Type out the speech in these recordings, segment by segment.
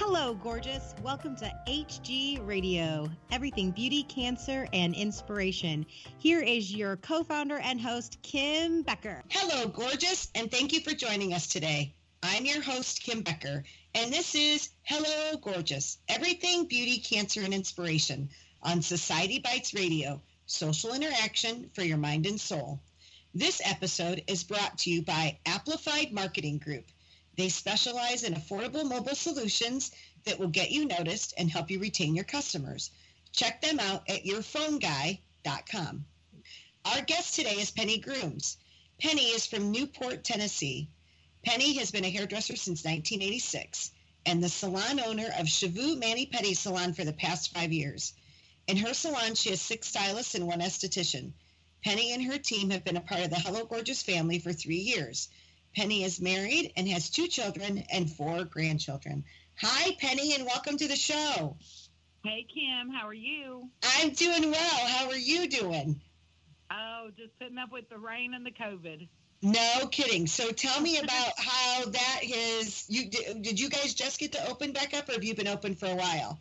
Hello, gorgeous. Welcome to HG Radio, everything beauty, cancer, and inspiration. Here is your co-founder and host, Kim Becker. Hello, gorgeous, and thank you for joining us today. I'm your host, Kim Becker, and this is Hello, Gorgeous, everything beauty, cancer, and inspiration on Society Bites Radio, social interaction for your mind and soul. This episode is brought to you by Amplified Marketing Group. They specialize in affordable mobile solutions that will get you noticed and help you retain your customers. Check them out at yourphoneguy.com. Our guest today is Penny GROOMS. Penny is from Newport, Tennessee. Penny has been a hairdresser since 1986 and the salon owner of Shavu Mani-Pedi Salon for the past 5 years. In her salon, she has 6 stylists and 1 esthetician. Penny and her team have been a part of the Hello Gorgeous family for 3 years. Penny is married and has 2 children and 4 grandchildren. Hi, Penny, and welcome to the show. Hey, Kim. How are you? I'm doing well. How are you doing? Oh, just putting up with the rain and the COVID. No kidding. So tell me about how that is. Did you guys just get to open back up, or have you been open for a while?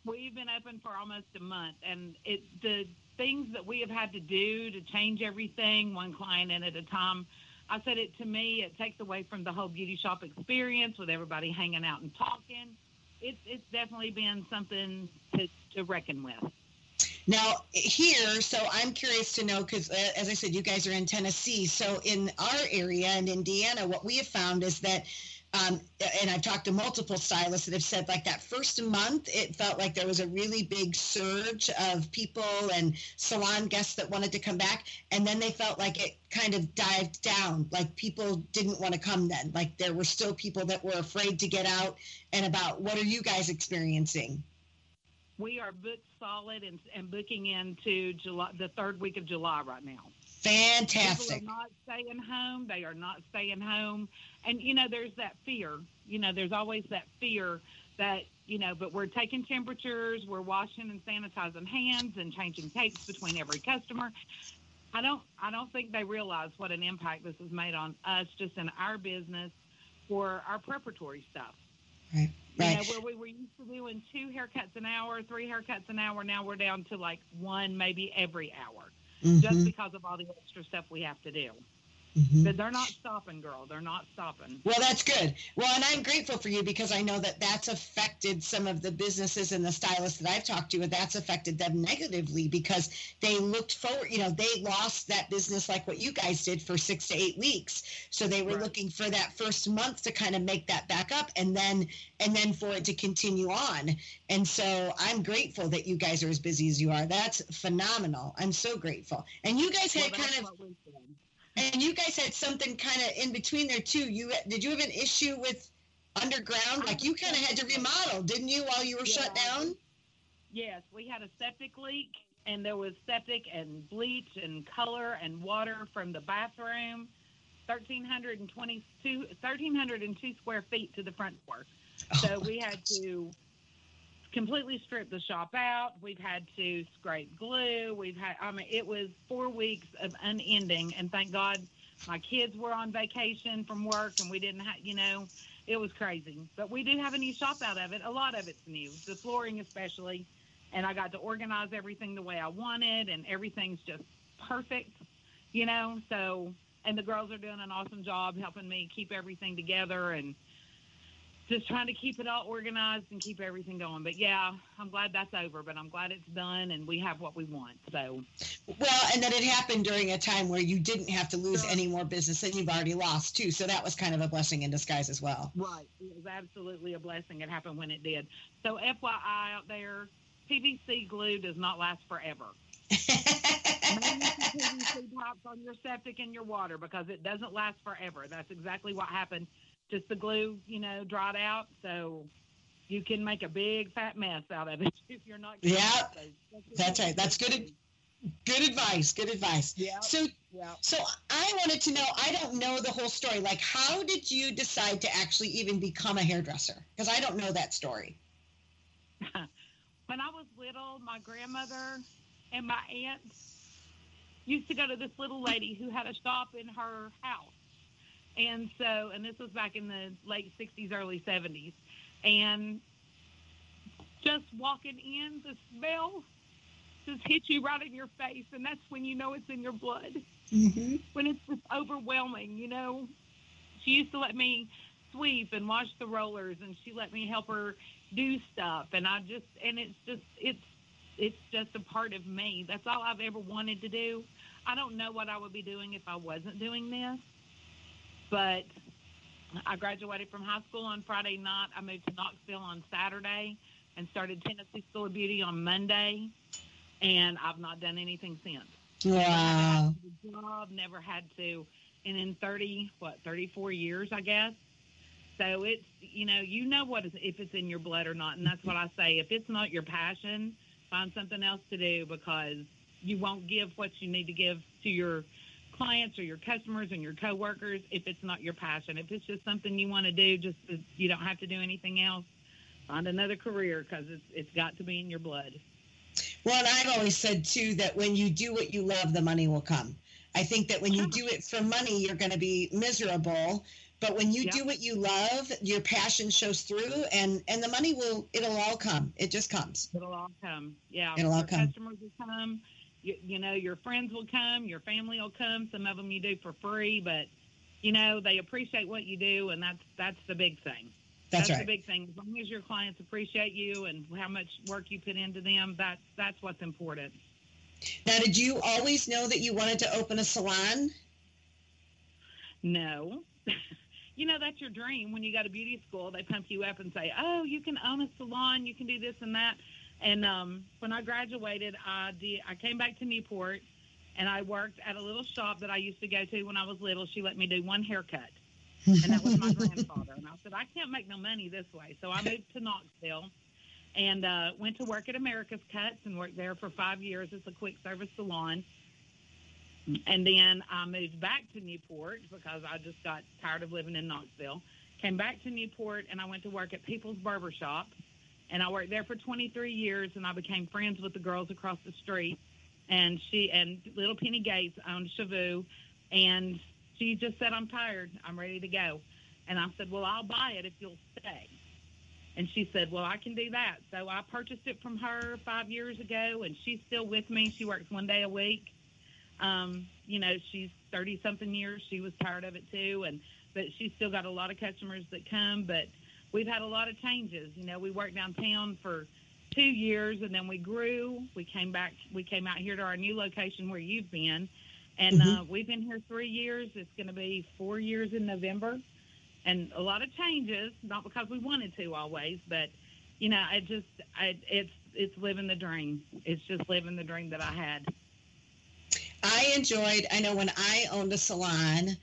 We've been open for almost a month, and the things that we have had to do to change everything, one client in at a time, I said it to me, it takes away from the whole beauty shop experience with everybody hanging out and talking. It's definitely been something to reckon with. Now, here, so I'm curious to know, because as I said, you guys are in Tennessee. So in our area in Indiana, what we have found is that, and I've talked to multiple stylists that have said like that first month, it felt like there was a really big surge of people and salon guests that wanted to come back. And then they felt like it kind of dived down, like people didn't want to come then. Like there were still people that were afraid to get out and about. What are you guys experiencing? We are booked solid and booking into July, the 3rd week of July right now. Fantastic. People are not staying home. They are not staying home. And, there's that fear. There's always that fear that, but we're taking temperatures. We're washing and sanitizing hands and changing tapes between every customer. I don't think they realize what an impact this has made on us just in our business for our preparatory stuff. Right. Right. Where we were used to doing 2 haircuts an hour, 3 haircuts an hour. Now we're down to like 1, maybe every hour, just because of all the extra stuff we have to do. But they're not stopping, girl. They're not stopping. Well, that's good. Well, and I'm grateful for you because I know that that's affected some of the businesses and the stylists that I've talked to, and that's affected them negatively because they looked forward, they lost that business like what you guys did for 6 to 8 weeks. So they were looking for that first month to kind of make that back up and then for it to continue on. And so I'm grateful that you guys are as busy as you are. That's phenomenal. I'm so grateful. And you guys had And you guys had something kind of in between there too. Did you have an issue with underground? Like you kind of had to remodel, didn't you, while you were shut down? Yes, we had a septic leak, and there was septic and bleach and color and water from the bathroom. 1,302 square feet to the front door. So we had to completely strip the shop out. We've had to scrape glue. It was 4 weeks of unending. And thank God my kids were on vacation from work and we didn't have, it was crazy. But we do have a new shop out of it. A lot of it's new, the flooring especially. And I got to organize everything the way I wanted and everything's just perfect, So, and the girls are doing an awesome job helping me keep everything together and just trying to keep it all organized and keep everything going. But yeah, I'm glad that's over, but I'm glad it's done and we have what we want. So, well, and that it happened during a time where you didn't have to lose any more business than you've already lost too. So that was kind of a blessing in disguise as well. Right. It was absolutely a blessing. It happened when it did. So FYI out there, PVC glue does not last forever. Maybe PVC pipes on your septic and your water because it doesn't last forever. That's exactly what happened. Just the glue, dried out, so you can make a big fat mess out of it if you're not. Yeah, that's right. That's good. Good advice. Good advice. Yeah. So I wanted to know. I don't know the whole story. Like, how did you decide to actually even become a hairdresser? Because I don't know that story. When I was little, my grandmother and my aunt used to go to this little lady who had a shop in her house. And this was back in the late 60s, early 70s. And just walking in, the smell just hits you right in your face, and that's when you know it's in your blood. Mm-hmm. When it's just overwhelming, you know. She used to let me sweep and wash the rollers, and she let me help her do stuff, and it's just a part of me. That's all I've ever wanted to do. I don't know what I would be doing if I wasn't doing this, but I graduated from high school on Friday night. I moved to Knoxville on Saturday and started Tennessee School of Beauty on Monday, and I've not done anything since. Wow. Never had to, and in 34 years, I guess. So it's, you know what if it's in your blood or not, and that's what I say. If it's not your passion, find something else to do, because you won't give what you need to give to your clients or your customers and your coworkers if it's not your passion. If it's just something you want to do, you don't have to do anything else. Find another career, because it's got to be in your blood. Well, and I've always said, too, that when you do what you love, the money will come. I think that when you do it for money, you're going to be miserable. But when you do what you love, your passion shows through, and the money it'll all come. It just comes. It'll all come. Yeah. It'll all come. Customers will come. Your friends will come. Your family will come. Some of them you do for free, but, they appreciate what you do, and that's the big thing. That's right. The big thing. As long as your clients appreciate you and how much work you put into them, that's what's important. Now, did you always know that you wanted to open a salon? No. That's your dream. When you go to beauty school, they pump you up and say, oh, you can own a salon, you can do this and that. And when I graduated, I came back to Newport, and I worked at a little shop that I used to go to when I was little. She let me do one haircut, and that was my grandfather. And I said, I can't make no money this way. So I moved to Knoxville and went to work at America's Cuts and worked there for 5 years as a quick service salon. And then I moved back to Newport because I just got tired of living in Knoxville. Came back to Newport, and I went to work at People's Barbershop. And I worked there for 23 years, and I became friends with the girls across the street. And little Penny Gates owned Shavu, and she just said, I'm tired. I'm ready to go. And I said, well, I'll buy it if you'll stay. And she said, well, I can do that. So I purchased it from her 5 years ago, and she's still with me. She works 1 day a week. She's 30-something years. She was tired of it too, but she's still got a lot of customers that come. But we've had a lot of changes. We worked downtown for 2 years, and then we grew. We came out here to our new location where you've been, and we've been here 3 years. It's going to be 4 years in November, and a lot of changes. Not because we wanted to always, but it's living the dream. It's just living the dream that I had. I know when I owned a salon,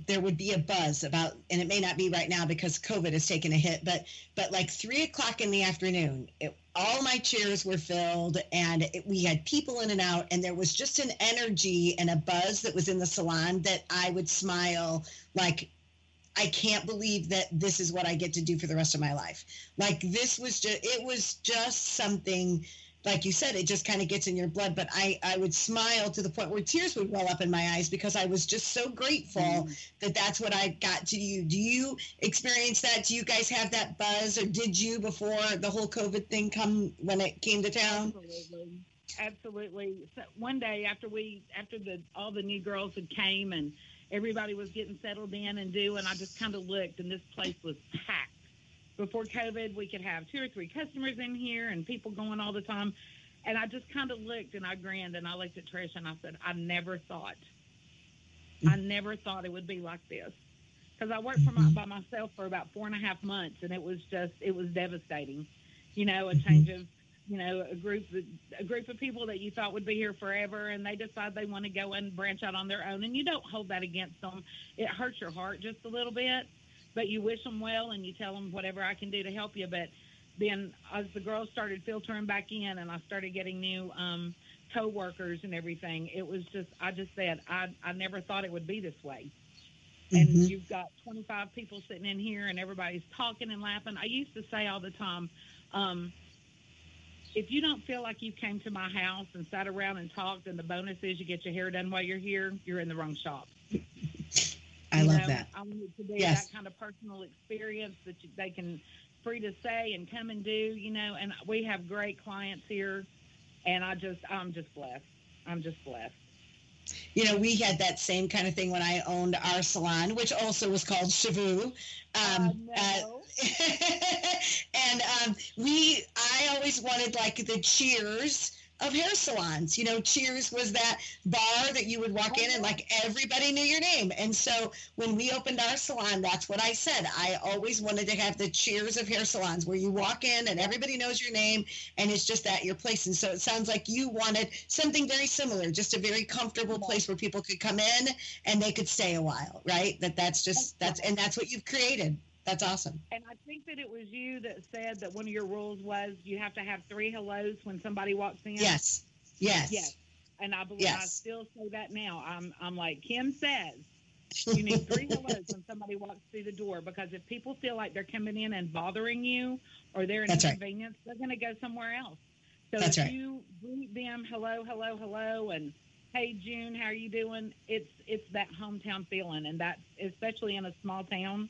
there would be a buzz about, and it may not be right now because COVID has taken a hit, but like 3:00 in the afternoon, all my chairs were filled, and we had people in and out, and there was just an energy and a buzz that was in the salon that I would smile like, I can't believe that this is what I get to do for the rest of my life. Like it was just something. Like you said, it just kind of gets in your blood. But I would smile to the point where tears would well up in my eyes because I was just so grateful that that's what I got to do. Do you experience that? Do you guys have that buzz, or did you before the whole COVID thing come when it came to town? Absolutely. So one day after all the new girls had came and everybody was getting settled in and I just kind of looked, and this place was packed. Before COVID, we could have 2 or 3 customers in here and people going all the time. And I just kind of looked, and I grinned, and I looked at Trish, and I said, I never thought it would be like this. Because I worked by myself for about 4.5 months, and it was devastating. A change of, a group of people that you thought would be here forever, and they decide they want to go and branch out on their own. And you don't hold that against them. It hurts your heart just a little bit. But you wish them well, and you tell them whatever I can do to help you. But then as the girls started filtering back in, and I started getting new co-workers and everything, it was just, I just said, I never thought it would be this way. And you've got 25 people sitting in here, and everybody's talking and laughing. I used to say all the time, if you don't feel like you came to my house and sat around and talked, and the bonus is you get your hair done while you're here, you're in the wrong shop. I love that. I want it to be Yes. that kind of personal experience that they can free to say and come and do, and we have great clients here, and I'm just blessed. I'm just blessed. We had that same kind of thing when I owned our salon, which also was called Shavu. No. And I always wanted like the Cheers of hair salons. Cheers was that bar that you would walk in and like everybody knew your name. And so when we opened our salon, that's what I said. I always wanted to have the Cheers of hair salons where you walk in and everybody knows your name and it's just at your place. And so it sounds like you wanted something very similar, just a very comfortable place where people could come in and they could stay a while, right? That's what you've created. That's awesome. And I think that it was you that said that one of your rules was you have to have 3 hellos when somebody walks in. Yes. And I believe I still say that now. I'm like, Kim says, you need 3 hellos when somebody walks through the door, because if people feel like they're coming in and bothering you or they're an inconvenience, they're going to go somewhere else. So you greet them, hello, and hey, June, how are you doing? It's that hometown feeling, and that's especially in a small town.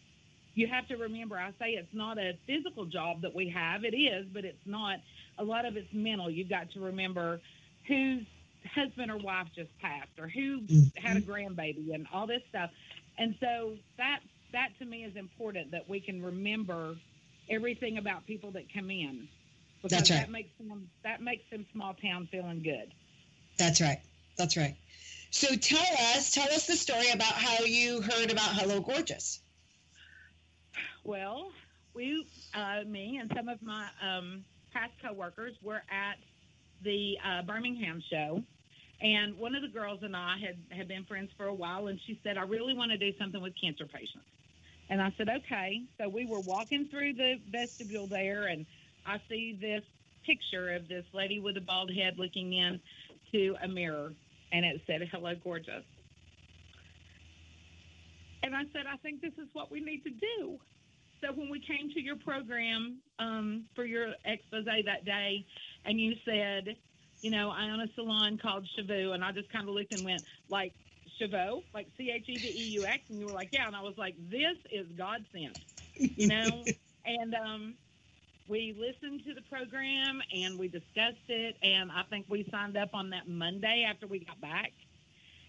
You have to remember, I say it's not a physical job that we have. It is, but it's not. A lot of it's mental. You've got to remember whose husband or wife just passed or who had a grandbaby and all this stuff. And so that to me is important, that we can remember everything about people that come in. Because that makes them small town feeling good. That's right. So tell us the story about how you heard about Hello Gorgeous. Well, me and some of my past coworkers were at the Birmingham show, and one of the girls and I had been friends for a while, and she said, I really want to do something with cancer patients. And I said, okay. So we were walking through the vestibule there, and I see this picture of this lady with a bald head looking into a mirror, and it said, Hello Gorgeous. And I said, I think this is what we need to do. So when we came to your program for your expose that day, and you said, I own a salon called Shavu, and I just kind of looked and went, like, Shavu, like Cheveux, and you were like, yeah, and I was like, this is God sent, and we listened to the program, and we discussed it, and I think we signed up on that Monday after we got back.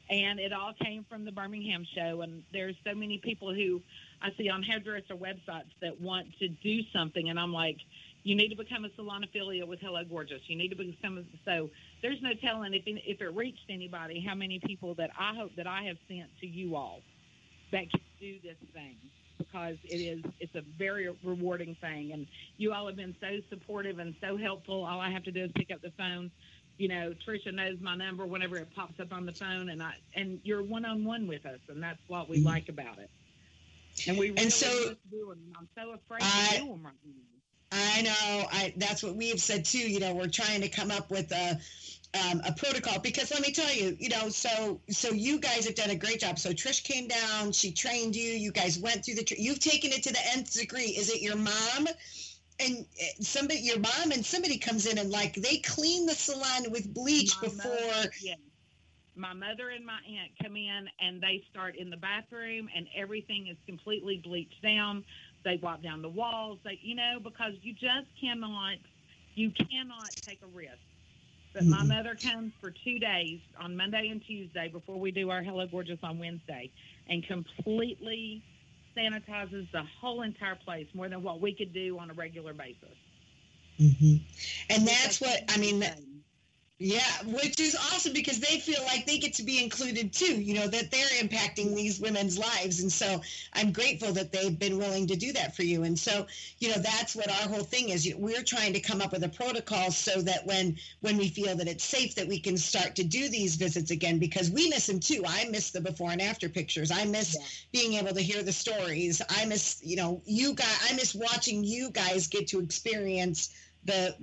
And it all came from the Birmingham show. And there's so many people who I see on hairdresser websites that want to do something. And I'm like, you need to become a salon affiliate with Hello Gorgeous. You need to become. So there's no telling if it reached anybody, how many people that I hope that I have sent to you all that can do this thing, because it's a very rewarding thing. And you all have been so supportive and so helpful. All I have to do is pick up the phone. Tricia knows my number whenever it pops up on the phone, and you're one-on-one with us, and that's what we like about it. And we really just do it, and I'm so afraid to do them right now. I know. That's what we have said too. We're trying to come up with a protocol, because let me tell you, so you guys have done a great job. So Trish came down, she trained you. You guys went through you've taken it to the nth degree. Is it your mom? And your mom and somebody comes in and like they clean the salon with bleach before. My mother and my aunt come in and they start in the bathroom, and everything is completely bleached down. They wipe down the walls. Because you just cannot take a risk. But my mother comes for 2 days on Monday and Tuesday before we do our Hello Gorgeous on Wednesday, and completely sanitizes the whole entire place more than what we could do on a regular basis. And that's what which is awesome, because they feel like they get to be included too, that they're impacting these women's lives. And so I'm grateful that they've been willing to do that for you. And so, that's what our whole thing is. We're trying to come up with a protocol so that when we feel that it's safe, that we can start to do these visits again, because we miss them too. I miss the before and after pictures. I miss being able to hear the stories. I miss, you guys, I miss watching you guys get to experience the